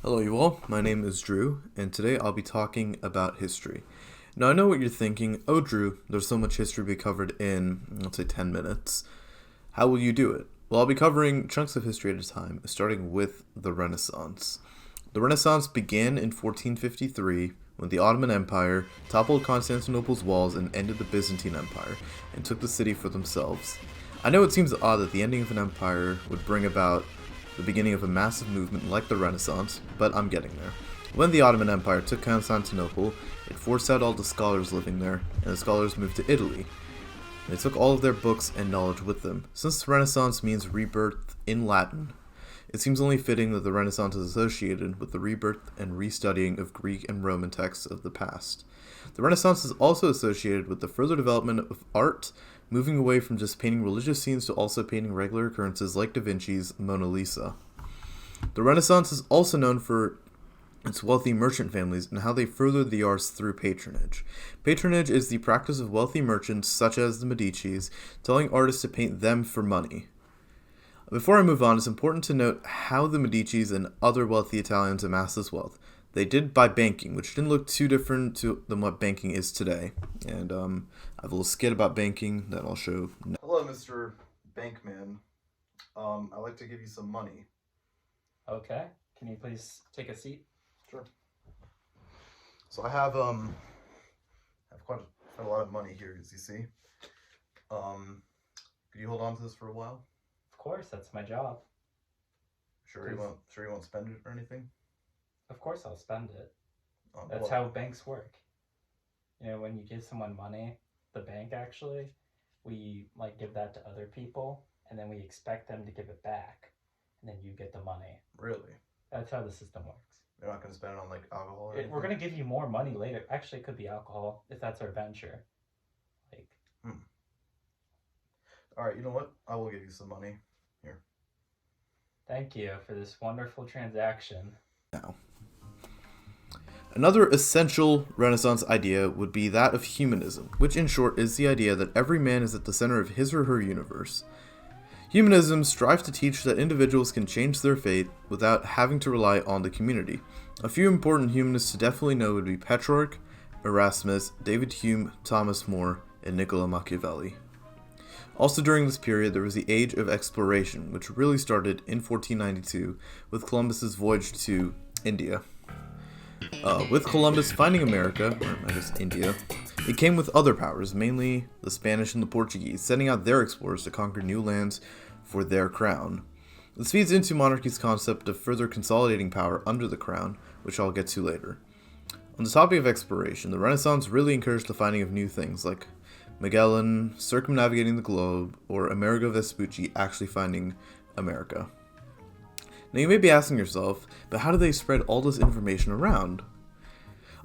Hello, you all. My name is Drew, and today I'll be talking about history. Now, I know what you're thinking. Oh, Drew, there's so much history to be covered in, let's say, 10 minutes. How will you do it? Well, I'll be covering chunks of history at a time, starting with the Renaissance. The Renaissance began in 1453 when the Ottoman Empire toppled Constantinople's walls and ended the Byzantine Empire and took the city for themselves. I know it seems odd that the ending of an empire would bring about the beginning of a massive movement like the Renaissance, but I'm getting there. When the Ottoman Empire took Constantinople, it forced out all the scholars living there, and the scholars moved to Italy. They took all of their books and knowledge with them. Since the Renaissance means rebirth in Latin, it seems only fitting that the Renaissance is associated with the rebirth and restudying of Greek and Roman texts of the past. The Renaissance is also associated with the further development of art, moving away from just painting religious scenes to also painting regular occurrences like Da Vinci's Mona Lisa. The Renaissance is also known for its wealthy merchant families and how they furthered the arts through patronage. Patronage is the practice of wealthy merchants, such as the Medicis, telling artists to paint them for money. Before I move on, it's important to note how the Medicis and other wealthy Italians amassed this wealth. They did by banking, which didn't look too different than what banking is today. And I have a little skit about banking that I'll show now. Hello, Mr. Bankman. I'd like to give you some money. Okay. Can you please take a seat? Sure. So I have quite a lot of money here, as you see. Could you hold on to this for a while? Of course, that's my job. Sure you won't spend it or anything? Of course I'll spend it. That's how banks work. You know, when you give someone money, the bank actually, we give that to other people, and then we expect them to give it back, and then you get the money. Really? That's how the system works. You're not going to spend it on alcohol or anything? We're going to give you more money later. Actually, it could be alcohol if that's our venture. All right, you know what? I will give you some money. Here. Thank you for this wonderful transaction. Now, another essential Renaissance idea would be that of humanism, which in short is the idea that every man is at the center of his or her universe. Humanism strives to teach that individuals can change their fate without having to rely on the community. A few important humanists to definitely know would be Petrarch, Erasmus, David Hume, Thomas More, and Niccolo Machiavelli. Also during this period, there was the Age of Exploration, which really started in 1492 with Columbus's voyage to India. With Columbus finding America, or I guess India, it came with other powers, mainly the Spanish and the Portuguese, sending out their explorers to conquer new lands for their crown. This feeds into monarchy's concept of further consolidating power under the crown, which I'll get to later. On the topic of exploration, the Renaissance really encouraged the finding of new things, like Magellan circumnavigating the globe, or Amerigo Vespucci actually finding America. Now you may be asking yourself, but how do they spread all this information around?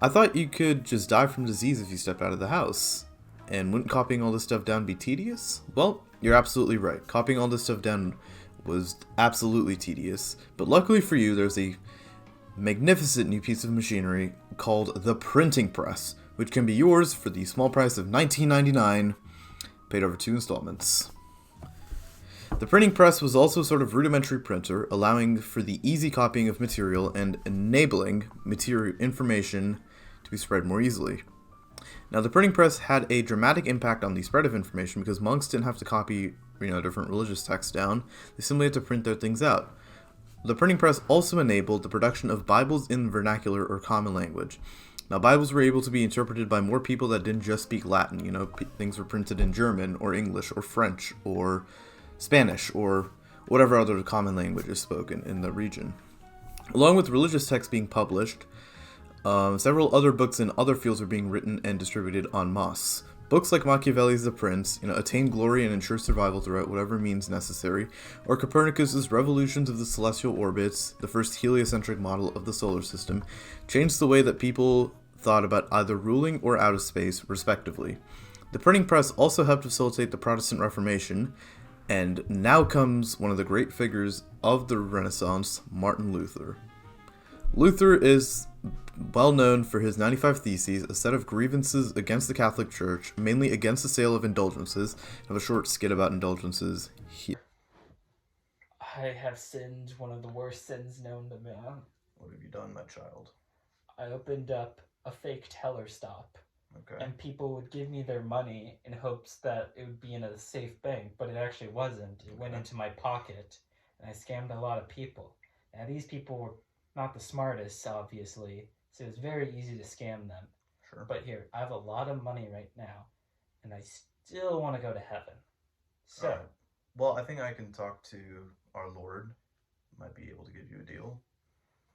I thought you could just die from disease if you stepped out of the house. And wouldn't copying all this stuff down be tedious? Well, you're absolutely right. Copying all this stuff down was absolutely tedious, but luckily for you, there's a magnificent new piece of machinery called the printing press, which can be yours for the small price of $19.99, paid over 2 installments. The printing press was also a sort of rudimentary printer, allowing for the easy copying of material and enabling material information to be spread more easily. Now, the printing press had a dramatic impact on the spread of information because monks didn't have to copy, different religious texts down. They simply had to print their things out. The printing press also enabled the production of Bibles in vernacular or common language. Now, Bibles were able to be interpreted by more people that didn't just speak Latin. Things were printed in German or English or French or Spanish or whatever other common language is spoken in the region. Along with religious texts being published, several other books in other fields were being written and distributed en masse. Books like Machiavelli's The Prince, attain glory and ensure survival throughout whatever means necessary, or Copernicus's Revolutions of the Celestial Orbits, the first heliocentric model of the solar system, changed the way that people thought about either ruling or outer space, respectively. The printing press also helped facilitate the Protestant Reformation, and now comes one of the great figures of the Renaissance, Martin Luther. Luther is well known for his 95 Theses, a set of grievances against the Catholic Church, mainly against the sale of indulgences. I have a short skit about indulgences here. I have sinned one of the worst sins known to man. What have you done, my child? I opened up a fake teller stop. Okay. And people would give me their money in hopes that it would be in a safe bank, but it actually wasn't. It went into my pocket, and I scammed a lot of people. Now, these people were not the smartest, obviously, so it was very easy to scam them. Sure. But here, I have a lot of money right now, and I still want to go to heaven. So, right. Well, I think I can talk to our Lord. Might be able to give you a deal.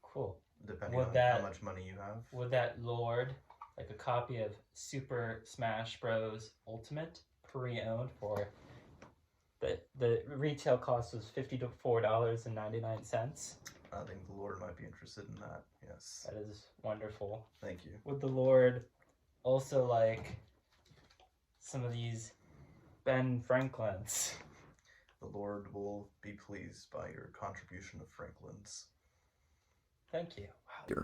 Cool. Depending on how much money you have. Would that Lord, like a copy of Super Smash Bros. Ultimate, pre-owned for the retail cost was $54.99. I think the Lord might be interested in that. Yes. That is wonderful. Thank you. Would the Lord also like some of these Ben Franklins? The Lord will be pleased by your contribution of Franklin's. Thank you. Wow.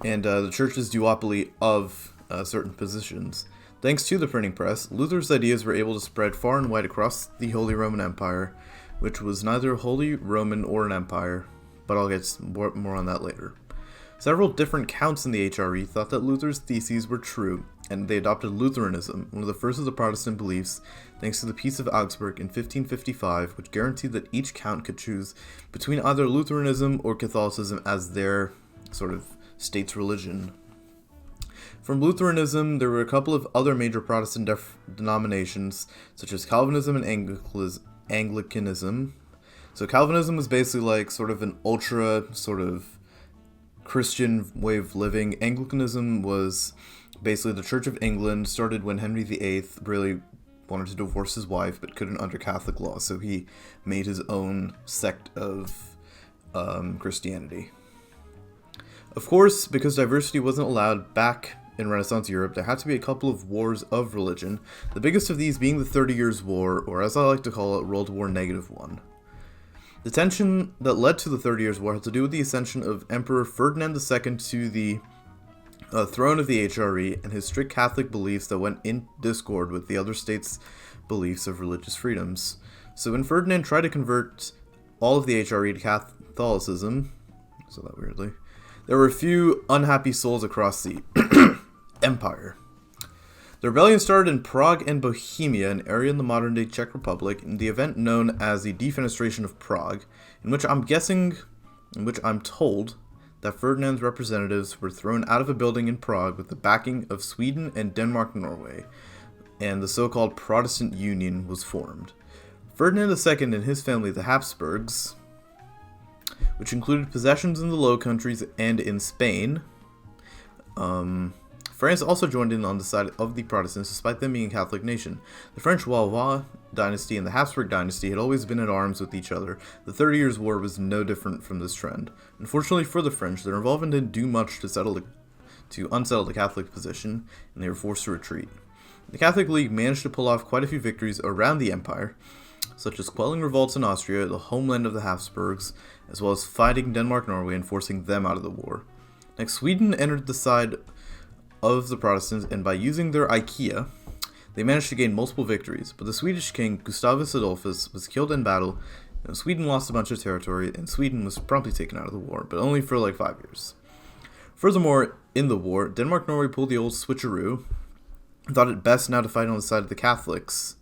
And the church's duopoly of certain positions. Thanks to the printing press, Luther's ideas were able to spread far and wide across the Holy Roman Empire, which was neither Holy Roman or an empire, but I'll get more on that later. Several different counts in the HRE thought that Luther's theses were true, and they adopted Lutheranism, one of the first of the Protestant beliefs, thanks to the Peace of Augsburg in 1555, which guaranteed that each count could choose between either Lutheranism or Catholicism as their sort of state's religion. From Lutheranism, there were a couple of other major Protestant denominations, such as Calvinism and Anglicanism. So Calvinism was basically like sort of an ultra sort of Christian way of living. Anglicanism was basically the Church of England, started when Henry VIII really wanted to divorce his wife but couldn't under Catholic law, so he made his own sect of Christianity. Of course, because diversity wasn't allowed back in Renaissance Europe, there had to be a couple of wars of religion, the biggest of these being the 30 Years' War, or as I like to call it, World War -1. The tension that led to the 30 Years' War had to do with the ascension of Emperor Ferdinand II to the throne of the HRE and his strict Catholic beliefs that went in discord with the other states' beliefs of religious freedoms. So when Ferdinand tried to convert all of the HRE to Catholicism, so that weirdly, there were a few unhappy souls across the empire. The rebellion started in Prague and Bohemia, an area in the modern-day Czech Republic, in the event known as the Defenestration of Prague, in which I'm told that Ferdinand's representatives were thrown out of a building in Prague with the backing of Sweden and Denmark-Norway, and the so-called Protestant Union was formed. Ferdinand II and his family, the Habsburgs, which included possessions in the Low Countries and in Spain. France also joined in on the side of the Protestants, despite them being a Catholic nation. The French Valois dynasty and the Habsburg dynasty had always been at arms with each other. The 30 Years' War was no different from this trend. Unfortunately for the French, their involvement didn't do much to unsettle the Catholic position, and they were forced to retreat. The Catholic League managed to pull off quite a few victories around the empire, such as quelling revolts in Austria, the homeland of the Habsburgs, as well as fighting Denmark-Norway and forcing them out of the war. Next, Sweden entered the side of the Protestants, and by using their IKEA, they managed to gain multiple victories, but the Swedish king, Gustavus Adolphus, was killed in battle, and Sweden lost a bunch of territory, and Sweden was promptly taken out of the war, but only for like 5 years. Furthermore, in the war, Denmark-Norway pulled the old switcheroo, and thought it best now to fight on the side of the Catholics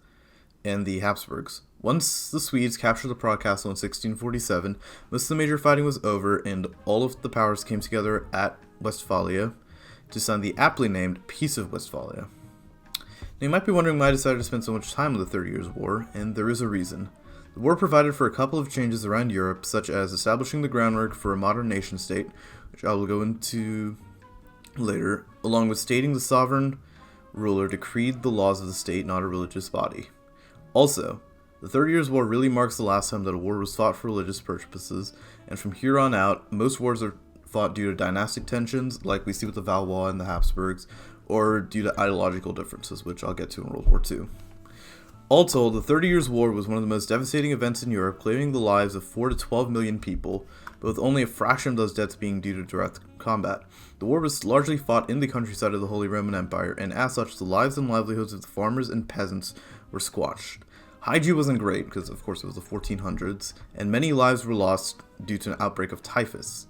and the Habsburgs. Once the Swedes captured the Prague Castle in 1647, most of the major fighting was over, and all of the powers came together at Westphalia to sign the aptly named Peace of Westphalia. Now, you might be wondering why I decided to spend so much time on the 30 Years' War, and there is a reason. The war provided for a couple of changes around Europe, such as establishing the groundwork for a modern nation-state, which I will go into later, along with stating the sovereign ruler decreed the laws of the state, not a religious body. Also, the 30 Years' War really marks the last time that a war was fought for religious purposes, and from here on out, most wars are fought due to dynastic tensions, like we see with the Valois and the Habsburgs, or due to ideological differences, which I'll get to in World War II. All told, the 30 Years' War was one of the most devastating events in Europe, claiming the lives of 4 to 12 million people, but with only a fraction of those deaths being due to direct combat. The war was largely fought in the countryside of the Holy Roman Empire, and as such, the lives and livelihoods of the farmers and peasants were squashed. Hygiene wasn't great, because of course it was the 1400s, and many lives were lost due to an outbreak of typhus.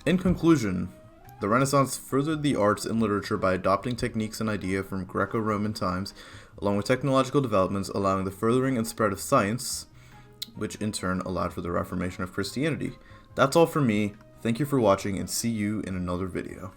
In conclusion, the Renaissance furthered the arts and literature by adopting techniques and ideas from Greco-Roman times, along with technological developments allowing the furthering and spread of science, which in turn allowed for the Reformation of Christianity. That's all from me. Thank you for watching, and see you in another video.